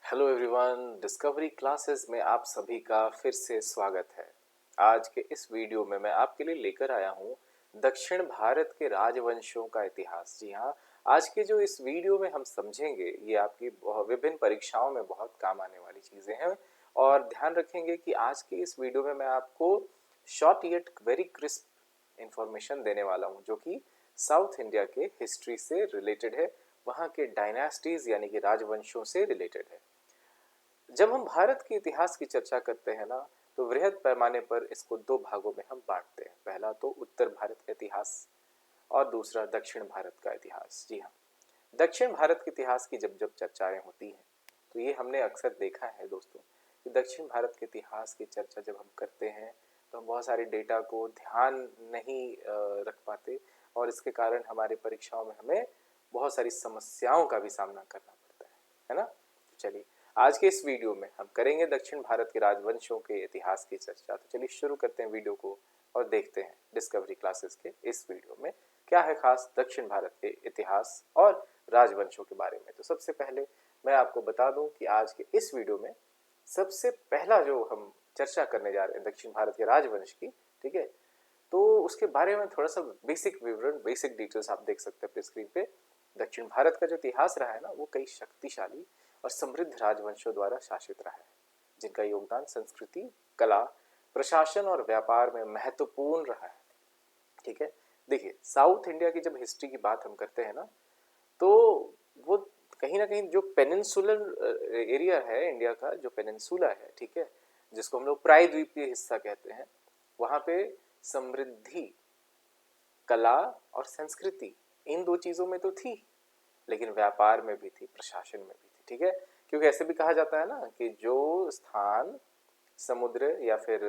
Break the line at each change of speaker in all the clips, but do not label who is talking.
Hello everyone, discovery classes में आप सभी का फिर से स्वागत है। आज के इस वीडियो में मैं आपके लिए लेकर आया हूँ दक्षिण भारत के राजवंशों का इतिहास। जी हाँ, आज के जो इस वीडियो में हम समझेंगे ये आपकी विभिन्न परीक्षाओं में बहुत काम आने वाली चीज़ें हैं। और ध्यान रखेंगे कि आज के इस वीडियो में मैं आपको short yet very crisp information देने वाला हूँ जो कि साउथ इंडिया के हिस्ट्री से रिलेटेड है, वहाँ के डायनास्टीज यानी कि राजवंशों से रिलेटेड है। जब हम भारत के इतिहास की चर्चा करते हैं ना, तो वृहद पैमाने पर इसको दो भागों में हम बांटते हैं। पहला तो उत्तर भारत का इतिहास और दूसरा दक्षिण भारत का इतिहास। जी हाँ, दक्षिण भारत के इतिहास की जब जब चर्चाएं होती हैं तो ये हमने अक्सर देखा है दोस्तों कि दक्षिण भारत के इतिहास की चर्चा जब हम करते हैं तो हम बहुत सारे डेटा को ध्यान नहीं रख पाते और इसके कारण हमारे परीक्षाओं में हमें बहुत सारी समस्याओं का भी सामना करना पड़ता है ना। तो चलिए, आज के इस वीडियो में हम करेंगे दक्षिण भारत के राजवंशों के इतिहास की चर्चा। तो चलिए शुरू करते हैं वीडियो को और देखते हैं डिस्कवरी क्लासेस के इस वीडियो में क्या है खास दक्षिण भारत के इतिहास और राजवंशों के बारे में। तो सबसे पहले मैं आपको बता दूं कि आज के इस वीडियो में सबसे पहला जो हम चर्चा करने जा रहे हैं दक्षिण भारत के राजवंश की, ठीक है, तो उसके बारे में थोड़ा सा बेसिक विवरण, बेसिक डिटेल्स आप देख सकते हैं अपने स्क्रीन पे। दक्षिण भारत का जो इतिहास रहा है ना, वो कई शक्तिशाली और समृद्ध राजवंशों द्वारा शासित रहा है जिनका योगदान संस्कृति, कला, प्रशासन और व्यापार में महत्वपूर्ण रहा है। ठीक है, देखिए साउथ इंडिया की जब हिस्ट्री की बात हम करते हैं ना, तो वो कहीं ना कहीं जो पेनिनसुलर एरिया है इंडिया का, जो पेनिनसुला है, ठीक है, जिसको हम लोग प्रायद्वीपीय हिस्सा कहते हैं, वहां पे समृद्धि, कला और संस्कृति इन दो चीजों में तो थी, लेकिन व्यापार में भी थी, प्रशासन में भी थी। ठीक है, क्योंकि ऐसे भी कहा जाता है ना कि जो स्थान समुद्र या फिर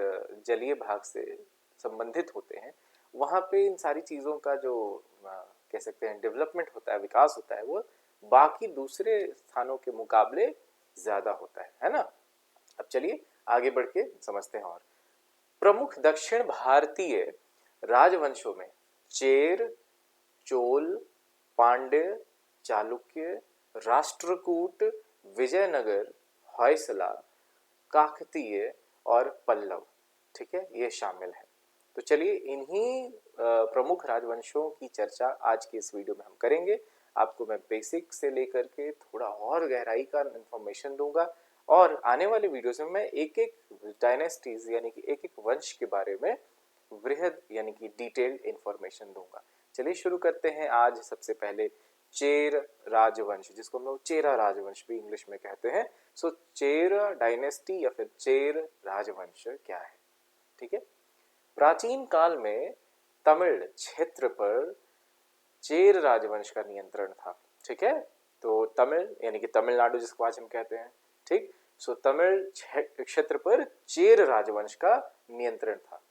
जलीय भाग से संबंधित होते हैं वहां पे इन सारी चीजों का जो कह सकते हैं डेवलपमेंट होता है, विकास होता है, वो बाकी दूसरे स्थानों के मुकाबले ज्यादा होता है ना। अब चलिए आगे बढ़ के समझते हैं। और प्रमुख दक्षिण भारतीय राजवंशों में चेर, चोल, पांड्य, चालुक्य, राष्ट्रकूट, विजयनगर, होयसला, काकतीय और पल्लव, ठीक है, ये शामिल है। तो चलिए इन्हीं प्रमुख राजवंशों की चर्चा आज की इस वीडियो में हम करेंगे। आपको मैं बेसिक से लेकर के थोड़ा और गहराई का इंफॉर्मेशन दूंगा और आने वाले वीडियोस में मैं एक एक डायनेस्टीज यानी कि एक एक वंश के बारे में वृहद यानी कि डिटेल्ड इंफॉर्मेशन दूंगा। चलिए शुरू करते हैं। आज सबसे पहले चेर राजवंश, जिसको हम लोग चेरा राजवंश भी इंग्लिश में कहते हैं। सो चेरा डायनेस्टी या फिर चेर राजवंश क्या है, ठीक है। प्राचीन काल में तमिल क्षेत्र पर चेर राजवंश का नियंत्रण था, ठीक है। तो तमिल यानी कि तमिलनाडु जिसको आज हम कहते हैं, ठीक। सो तमिल क्षेत्र पर चेर राजवंश का नियंत्रण था।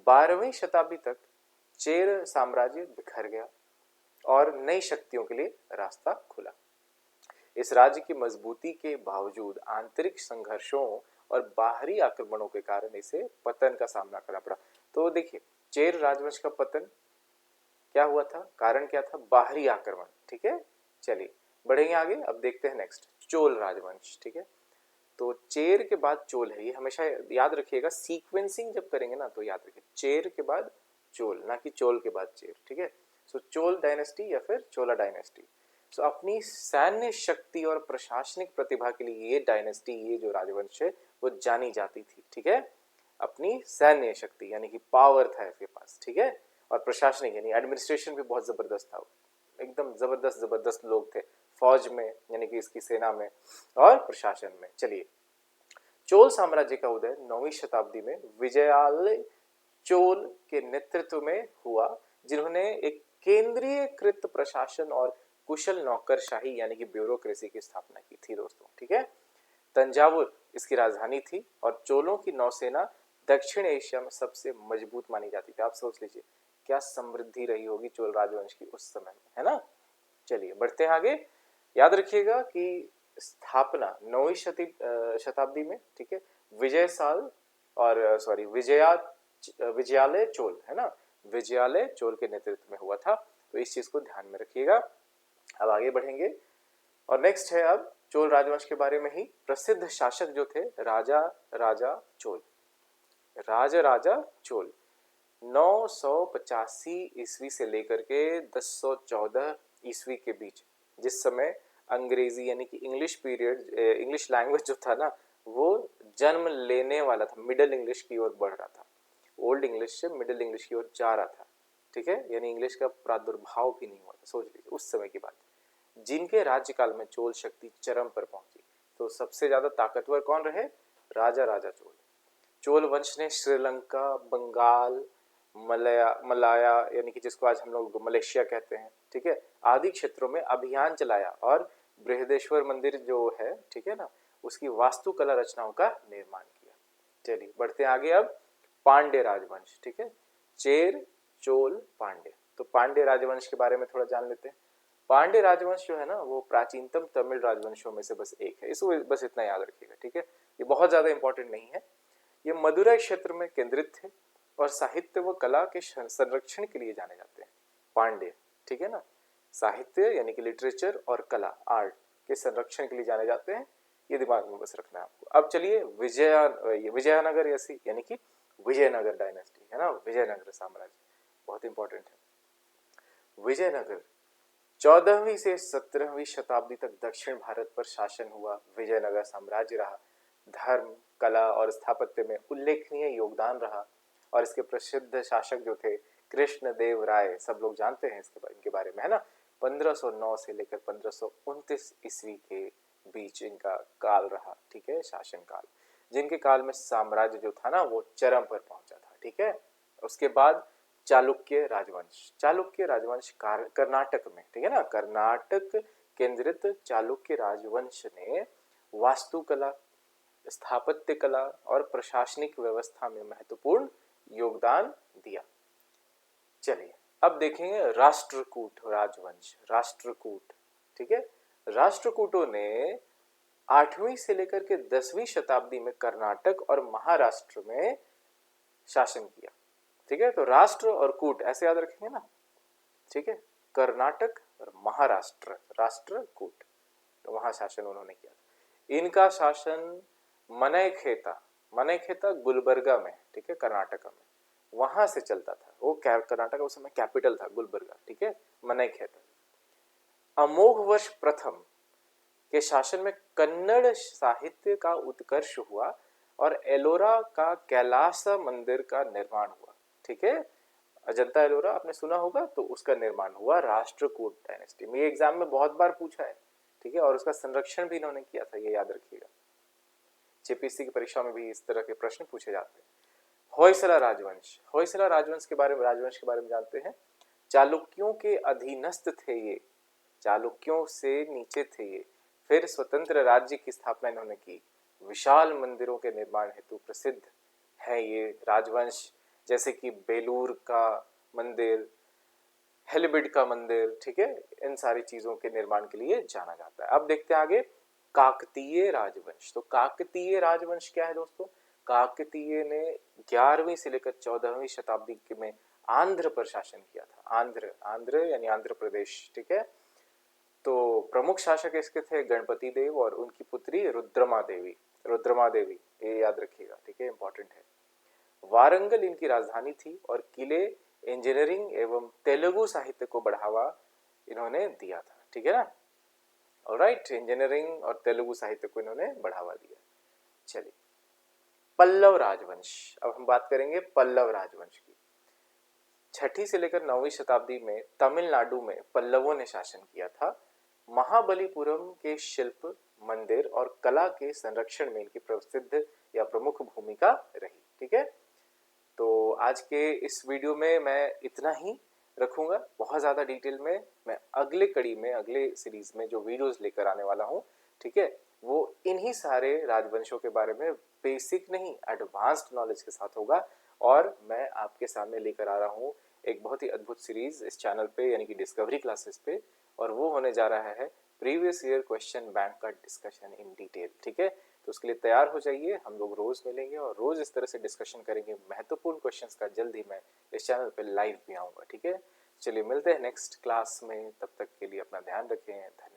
12वीं शताब्दी तक चेर साम्राज्य बिखर गया और नई शक्तियों के लिए रास्ता खुला। इस राज्य की मजबूती के बावजूद आंतरिक संघर्षों और बाहरी आक्रमणों के कारण इसे पतन का सामना करना पड़ा। तो देखिए चेर राजवंश का पतन क्या हुआ था, कारण क्या था, बाहरी आक्रमण, ठीक है। चलिए बढ़ेंगे आगे, अब देखते हैं नेक्स्ट चोल राजवंश, ठीक है। तो चेर के बाद चोल है, ये हमेशा याद रखिएगा, सीक्वेंसिंग जब करेंगे ना तो याद रखिए चेर के बाद चोल, ना कि चोल के बाद चेर, ठीक है। सो चोल डायनेस्टी या फिर चोला डायनेस्टी। सो अपनी सैन्य शक्ति और प्रशासनिक प्रतिभा के लिए ये डायनेस्टी, ये जो राजवंश है वो जानी जाती थी, ठीक है। अपनी सैन्य शक्ति यानी कि पावर था इसके पास, ठीक है, और प्रशासनिक यानी एडमिनिस्ट्रेशन भी बहुत जबरदस्त था, एकदम जबरदस्त जबरदस्त लोग थे फौज में यानी कि इसकी सेना में और प्रशासन में। चलिए, चोल साम्राज्य का उदय 9वीं शताब्दी में विजयालय चोल के नेतृत्व में हुआ, जिन्होंने एक केंद्रीयकृत प्रशासन और कुशल नौकरशाही यानी कि ब्यूरोक्रेसी की स्थापना की थी दोस्तों, ठीक है। तंजावुर इसकी राजधानी थी और चोलों की नौसेना दक्षिण एशिया में सबसे मजबूत मानी जाती थी। आप सोच लीजिए क्या समृद्धि रही होगी चोल राजवंश की उस समय में, है ना। चलिए बढ़ते हैं आगे। याद रखिएगा कि स्थापना 9वीं शताब्दी में, ठीक है, विजय साल और सॉरी विजयालय चोल, है ना, विजयालय चोल के नेतृत्व में हुआ था। तो इस चीज को ध्यान में रखिएगा। अब आगे बढ़ेंगे और नेक्स्ट है अब चोल राजवंश के बारे में ही। प्रसिद्ध शासक जो थे राजा राजा चोल, राजा राजा चोल 985 ईस्वी से लेकर के 1014 ईस्वी के बीच, जिस समय अंग्रेजी यानी कि इंग्लिश पीरियड, इंग्लिश लैंग्वेज जो था ना वो जन्म लेने वाला था, मिडिल इंग्लिश की ओर बढ़ रहा था, ओल्ड इंग्लिश से मिडिल इंग्लिश की ओर जा रहा था, ठीक है, यानी इंग्लिश का प्रादुर्भाव भी नहीं हुआ था। सोच लीजिए उस समय की बात। जिनके राज्यकाल में चोल शक्ति चरम पर पहुंची, तो सबसे ज्यादा ताकतवर कौन रहे? राजा राजा चोल। चोल वंश ने श्रीलंका, बंगाल, मलाया यानी कि जिसको आज हम लोग मलेशिया कहते हैं, ठीक है, आदि क्षेत्रों में अभियान चलाया और बृहदेश्वर मंदिर जो है, ठीक है ना, उसकी वास्तुकला रचनाओं का निर्माण किया। चलिए बढ़ते आगे अब। पांड्य राजवंश, ठीक है, चेर, चोल, पांड्य। तो पांड्य राजवंश के बारे में थोड़ा जान लेते हैं। पांड्य राजवंश जो है ना वो प्राचीनतम तमिल राजवंशों में से बस एक है, इसको बस इतना याद रखिएगा, ठीक है, ये बहुत ज्यादा इंपॉर्टेंट नहीं है। ये मदुरै क्षेत्र में केंद्रित थे और साहित्य व कला के संरक्षण के लिए जाने जाते हैं पांड्य, ठीक है ना, साहित्य यानी कि लिटरेचर और कला, आर्ट के संरक्षण के लिए जाने जाते हैं, ये दिमाग में बस रखना है आपको। अब चलिए विजयनगर ऐसी यानी कि विजयनगर डायनेस्टी है ना, विजयनगर साम्राज्य बहुत इंपॉर्टेंट है। विजयनगर 14वीं से 17वीं शताब्दी तक दक्षिण भारत पर शासन हुआ विजयनगर साम्राज्य रहा। धर्म, कला और स्थापत्य में उल्लेखनीय योगदान रहा और इसके प्रसिद्ध शासक जो थे कृष्णदेव राय, सब लोग जानते हैं इनके बारे में, है ना। 1509 से लेकर 1529 ईस्वी के बीच इनका काल रहा, ठीक है, शासन काल, जिनके काल में साम्राज्य जो था ना वो चरम पर पहुंचा था, ठीक है। उसके बाद चालुक्य राजवंश, चालुक्य राजवंश कर्नाटक में, ठीक है ना, कर्नाटक केंद्रित चालुक्य राजवंश ने वास्तुकला, स्थापत्य कला और प्रशासनिक व्यवस्था में महत्वपूर्ण योगदान दिया। चलिए अब देखेंगे राष्ट्रकूट राजवंश, राष्ट्रकूट, ठीक है। राष्ट्रकूटों ने 8वीं से लेकर के 10वीं शताब्दी में कर्नाटक और महाराष्ट्र में शासन किया, ठीक है। तो राष्ट्र और कूट ऐसे याद रखेंगे ना, ठीक है, कर्नाटक और महाराष्ट्र, राष्ट्रकूट, तो वहां शासन उन्होंने किया। इनका शासन मनैखेता गुलबर्गा में, ठीक है, कर्नाटक में, वहां से चलता था। वो कर्नाटक उस समय कैपिटल था गुलबर्गा, ठीक है, मनैखेता। अमोघ वर्ष प्रथम के शासन में कन्नड़ साहित्य का उत्कर्ष हुआ और एलोरा का कैलास मंदिर का निर्माण हुआ, ठीक है, अजंता एलोरा आपने सुना होगा, तो उसका निर्माण हुआ राष्ट्रकूट डायनेस्टी में। ये एग्जाम में बहुत बार पूछा है, ठीक है, और उसका संरक्षण भी इन्होंने किया था, ये याद रखिएगा। जेपीएससी की परीक्षा में भी इस तरह के प्रश्न पूछे जाते हैं। होयसला राजवंश, होयसला राजवंश के बारे में जानते हैं। चालुक्यों के अधीनस्थ थे ये, चालुक्यों से नीचे थे ये। फिर स्वतंत्र राज्य की स्थापना इन्होंने की। विशाल मंदिरों के निर्माण हेतु प्रसिद्ध है ये राजवंश, जैसे कि बेलूर का मंदिर, हेलिबिड का मंदिर, ठीक है, इन सारी चीजों के निर्माण के लिए जाना जाता है। अब देखते हैं आगे काकतीय राजवंश। तो काकतीय राजवंश क्या है दोस्तों? काकतीय ने 11वीं से लेकर 14वीं शताब्दी में आंध्र पर शासन किया था। आंध्र यानी आंध्र प्रदेश, ठीक है। तो प्रमुख शासक इसके थे गणपति देव और उनकी पुत्री रुद्रमा देवी, ये याद रखिएगा, ठीक है, इंपॉर्टेंट है। वारंगल इनकी राजधानी थी और किले, इंजीनियरिंग एवं तेलुगु साहित्य को बढ़ावा इन्होंने दिया था, ठीक है ना। ऑलराइट, इंजीनियरिंग और तेलुगु साहित्य को इन्होंने बढ़ावा दिया। चलिए पल्लव राजवंश, अब हम बात करेंगे पल्लव राजवंश की। 6ठी से लेकर 9वीं शताब्दी में तमिलनाडु में पल्लवों ने शासन किया था। महाबलीपुरम के शिल्प, मंदिर और कला के संरक्षण में इनकी प्रसिद्ध या प्रमुख भूमिका रही, ठीक है। तो आज के इस वीडियो में मैं इतना ही रखूंगा, बहुत ज़्यादा डिटेल में मैं अगले कड़ी में, अगले सीरीज में जो वीडियोस लेकर आने वाला हूँ, ठीक है, वो इन्हीं सारे राजवंशों के बारे में बेसिक नहीं एडवांस्ड नॉलेज के साथ होगा। और मैं आपके सामने लेकर आ रहा हूँ एक बहुत ही अद्भुत सीरीज इस चैनल पे, यानी कि डिस्कवरी क्लासेस पे, और वो होने जा रहा है प्रीवियस ईयर क्वेश्चन बैंक का डिस्कशन इन डिटेल, ठीक है। तो उसके लिए तैयार हो जाइए, हम लोग रोज मिलेंगे और रोज इस तरह से डिस्कशन करेंगे महत्वपूर्ण क्वेश्चंस का। जल्द ही मैं इस चैनल पे लाइव भी आऊँगा, ठीक है। चलिए मिलते हैं नेक्स्ट क्लास में, तब तक के लिए अपना ध्यान रखें। धन्यवाद।